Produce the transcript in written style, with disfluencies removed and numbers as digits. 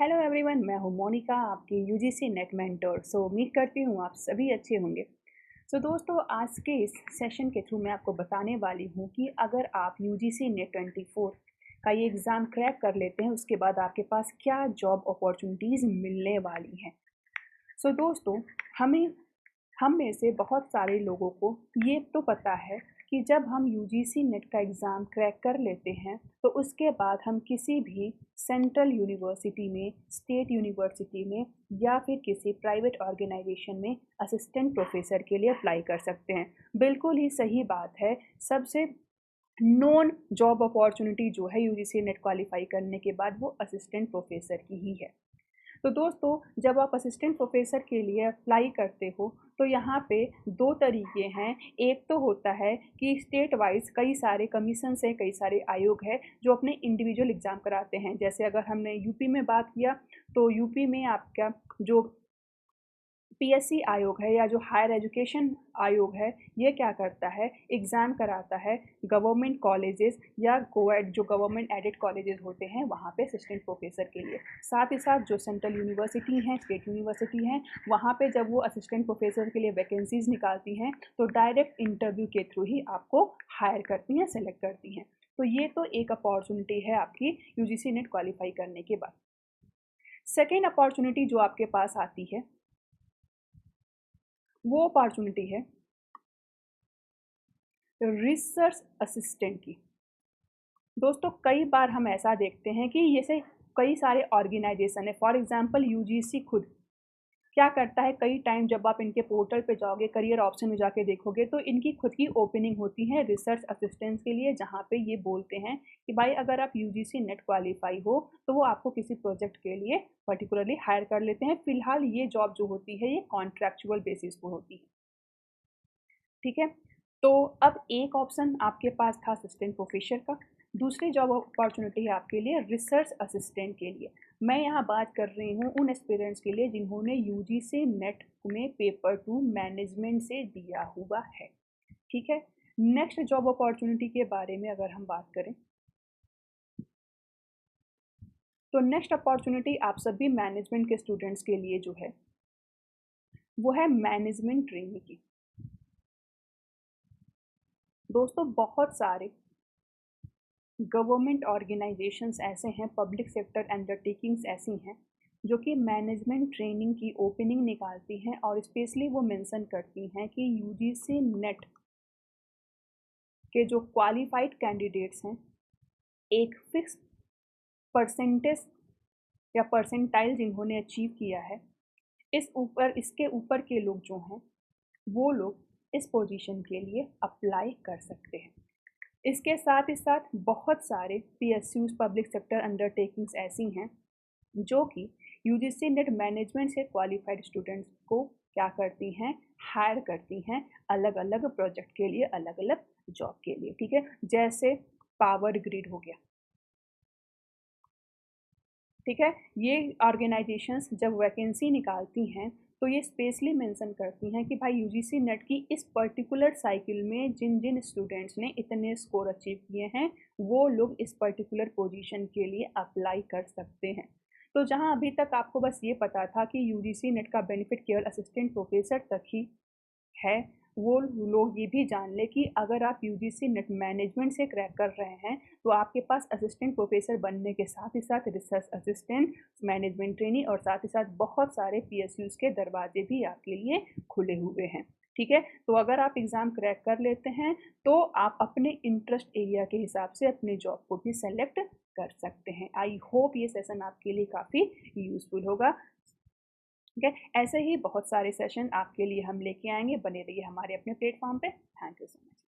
Hello everyone, मैं हूँ मोनिका, आपकी यूजीसी नेट मेंटर। उम्मीद करती हूँ आप सभी अच्छे होंगे। दोस्तों, आज के इस सेशन के थ्रू मैं आपको बताने वाली हूँ कि अगर आप यूजीसी नेट 24 का ये एग्ज़ाम क्रैक कर लेते हैं, उसके बाद आपके पास क्या जॉब अपॉर्चुनिटीज़ मिलने वाली हैं। दोस्तों, हम में से बहुत सारे लोगों को ये तो पता है कि जब हम यूजीसी नेट का एग्ज़ाम क्रैक कर लेते हैं तो उसके बाद हम किसी भी सेंट्रल यूनिवर्सिटी में, स्टेट यूनिवर्सिटी में या फिर किसी प्राइवेट ऑर्गेनाइजेशन में असिस्टेंट प्रोफेसर के लिए अप्लाई कर सकते हैं। बिल्कुल ही सही बात है। सबसे नोन जॉब अपॉर्चुनिटी जो है यूजीसी नेट क्वालिफाई करने के बाद वो असिस्टेंट प्रोफेसर की ही है। दोस्तों, जब आप असिस्टेंट प्रोफेसर के लिए अप्लाई करते हो तो यहाँ पे दो तरीके हैं। एक तो होता है कि स्टेट वाइज कई सारे कमीशंस हैं, कई सारे आयोग है जो अपने इंडिविजुअल एग्ज़ाम कराते हैं। जैसे अगर हमने यूपी में बात किया तो यूपी में आपका जो पीएससी आयोग है या जो हायर एजुकेशन आयोग है, ये क्या करता है, एग्ज़ाम कराता है गवर्नमेंट कॉलेजेस या कोएड जो गवर्नमेंट एडेड कॉलेजेस होते हैं वहाँ पे असिस्टेंट प्रोफेसर के लिए। साथ ही साथ जो सेंट्रल यूनिवर्सिटी हैं, स्टेट यूनिवर्सिटी हैं, वहाँ पे जब वो असिस्टेंट प्रोफेसर के लिए वैकेंसीज निकालती हैं तो डायरेक्ट इंटरव्यू के थ्रू ही आपको हायर करती हैं, सेलेक्ट करती हैं। तो ये तो एक अपॉर्चुनिटी है आपकी यूजीसी नेट क्वालिफाई करने के बाद। सेकेंड अपॉर्चुनिटी जो आपके पास आती है वो अपॉर्चुनिटी है रिसर्च असिस्टेंट की। दोस्तों, कई बार हम ऐसा देखते हैं कि जैसे कई सारे ऑर्गेनाइजेशन है, फॉर एग्जांपल यूजीसी खुद क्या करता है, कई टाइम जब आप इनके पोर्टल पे जाओगे, करियर ऑप्शन में जाके देखोगे तो इनकी खुद की ओपनिंग होती है रिसर्च असिस्टेंट्स के लिए, जहाँ पे ये बोलते हैं कि भाई अगर आप यूजीसी नेट क्वालिफाई हो तो वो आपको किसी प्रोजेक्ट के लिए पर्टिकुलरली हायर कर लेते हैं। फिलहाल ये जॉब जो होती है ये कॉन्ट्रैक्चुअल बेसिस पर होती है। ठीक है, तो अब एक ऑप्शन आपके पास था असिस्टेंट प्रोफेसर का, दूसरी जॉब अपॉर्चुनिटी है आपके लिए रिसर्च असिस्टेंट के लिए। मैं यहाँ बात कर रही हूँ उन एस्पिरेंट्स के लिए जिन्होंने यूजीसी नेट में पेपर 2 मैनेजमेंट से दिया हुआ है। ठीक है, नेक्स्ट जॉब अपॉर्चुनिटी के बारे में अगर हम बात करें तो नेक्स्ट अपॉर्चुनिटी आप सभी मैनेजमेंट के स्टूडेंट्स के लिए जो है वो है मैनेजमेंट ट्रेनिंग की। दोस्तों, बहुत सारे गवर्नमेंट ऑर्गेनाइजेशंस ऐसे हैं, पब्लिक सेक्टर अंडरटेकिंग्स ऐसी हैं जो कि मैनेजमेंट ट्रेनिंग की ओपनिंग निकालती हैं और स्पेशली वो मेंशन करती हैं कि यूजीसी नेट के जो क्वालिफाइड कैंडिडेट्स हैं, एक फिक्स परसेंटेज या परसेंटाइल जिन्होंने अचीव किया है, इसके ऊपर के लोग जो हैं वो लोग इस पोजीशन के लिए अप्लाई कर सकते हैं। इसके साथ ही साथ बहुत सारे पीएसयूज, पब्लिक सेक्टर अंडरटेकिंग्स ऐसी हैं जो कि यूजीसी नेट मैनेजमेंट से क्वालिफाइड स्टूडेंट्स को क्या करती हैं, हायर करती हैं अलग अलग प्रोजेक्ट के लिए, अलग अलग जॉब के लिए। ठीक है, जैसे पावर ग्रिड हो गया। ठीक है, ये ऑर्गेनाइजेशंस जब वैकेंसी निकालती हैं तो ये स्पेशली मेंशन करती हैं कि भाई यूजीसी नेट की इस पर्टिकुलर साइकिल में जिन जिन स्टूडेंट्स ने इतने स्कोर अचीव किए हैं वो लोग इस पर्टिकुलर पोजीशन के लिए अप्लाई कर सकते हैं। तो जहां अभी तक आपको बस ये पता था कि यूजीसी नेट का बेनिफिट केवल असिस्टेंट प्रोफेसर तक ही है, वो लोग ये भी जान ले कि अगर आप यूजीसी नेट मैनेजमेंट से क्रैक कर रहे हैं तो आपके पास असिस्टेंट प्रोफेसर बनने के साथ ही साथ रिसर्च असिस्टेंट, मैनेजमेंट ट्रेनी और साथ ही साथ बहुत सारे पीएसयूज के दरवाजे भी आपके लिए खुले हुए हैं। ठीक है, तो अगर आप एग्ज़ाम क्रैक कर लेते हैं तो आप अपने इंटरेस्ट एरिया के हिसाब से अपने जॉब को भी सेलेक्ट कर सकते हैं। आई होप ये सेशन आपके लिए काफ़ी यूज़फुल होगा। ठीक है, ऐसे ही बहुत सारे सेशन आपके लिए हम लेके आएंगे। बने रहिए हमारे अपने प्लेटफॉर्म पे। Thank you so much.